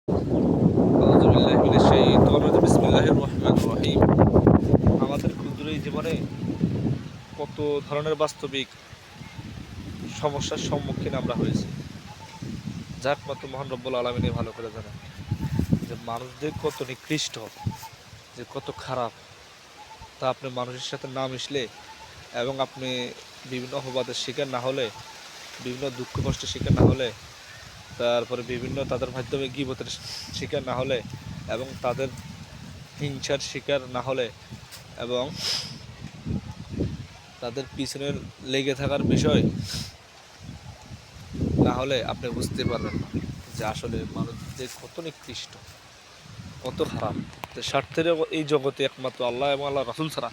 আউযুবিল্লাহি মিনাশ শাইতানির রাজিম। বিসমিল্লাহির রহমানির রহিম। আমাদের ক্ষুদ্র এই জীবনে কত ধরনের বাস্তবিক সমস্যার সম্মুখীন আমরা হয়েছি, যা একমাত্র মহান রব্বুল আলামিনই ভালো করে জানেন। যে মানুষদের কত নিকৃষ্ট, যে কত খারাপ, তা আপনি মানুষের সাথে না মিশলে এবং আপনি বিভিন্ন অপবাদের শিকার না হলে, বিভিন্ন দুঃখ কষ্টের শিকার না হলে, তারপরে বিভিন্ন তাদের মাধ্যমে গীবতের শিকার না হলে, এবং তাদের হিংসার শিকার না হলে, এবং তাদের পিছনে লেগে থাকার বিষয় না হলে আপনি বুঝতে পারবেন না যে আসলে মানুষ যে কত নিকৃষ্ট, কত খারাপ। যে স্বার্থের এই জগতে একমাত্র আল্লাহ এবং আল্লাহ রাসূল ছাড়া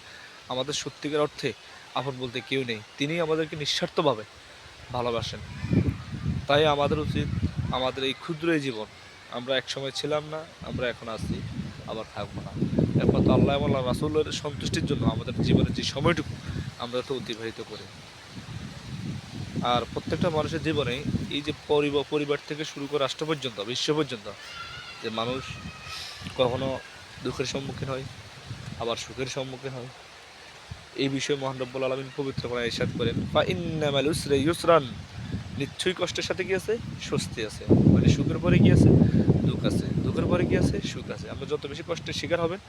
আমাদের সত্যিকার অর্থে আপন বলতে কেউ নেই। তিনি আমাদেরকে নিঃস্বার্থভাবে ভালোবাসেন। তাই আমাদের উচিত আমাদের এই ক্ষুদ্র এই জীবন, আমরা একসময় ছিলাম না, আমরা এখন আছি, আবার থাকবো না, একমাত্র আল্লাহ এবং আল্লাহ রাসূলের সন্তুষ্টির জন্য আমাদের জীবনের যে সময়টুকু আমরা তো অতিবাহিত করি। আর প্রত্যেকটা মানুষের জীবনে এই যে পরিবার থেকে শুরু করে রাষ্ট্র পর্যন্ত, বিশ্ব পর্যন্ত, যে মানুষ কখনো দুঃখের সম্মুখীন হয়, আবার সুখের সম্মুখীন হয়। এই বিষয়ে মহান রব্বুল আলামিন পবিত্র কোরআনে ইরশাদ করেন, ফা ইন্নামাল উসরি ইউসরান, নিশ্চয়ই কষ্টের সাথে কি আছে? স্বস্তি আছে। মানে সুখের পরে কি আছে? দুঃখ আছে। দুঃখের পরে কি আছে? সুখ আছে। আপনি যত বেশি কষ্টের শিকার হবেন,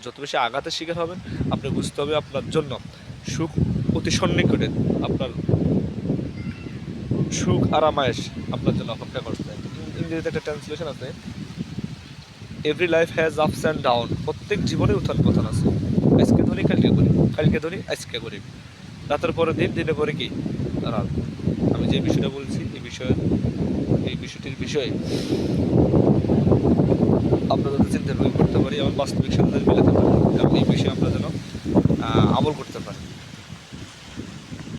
যত বেশি আঘাতের শিকার হবেন, আপনি বুঝতে হবে আপনার জন্য সুখ অতি সন্নিকটে। আপনার সুখ আরামায়েশ আপনার জন্য অপেক্ষা করছে। ইংরেজিতে একটা ট্রান্সলেশন আছে, every life has ups and down. প্রত্যেক জীবনে উত্থান পতন আছে। আজকে ধনী কালকে গরিব, কালকে ধনী আজকে গরিব, রাতের পরে দিন, দিনের পরে কি রাত। আমি যে বিষয়টা বলছি এই বিষয়টির বিষয়ে আমরা যাতে চিন্তা করতে পারি এবং বাস্তবিক সাথে মিলাতে পারি, এবং এই বিষয়ে আমরা যেন আমল করতে পারি।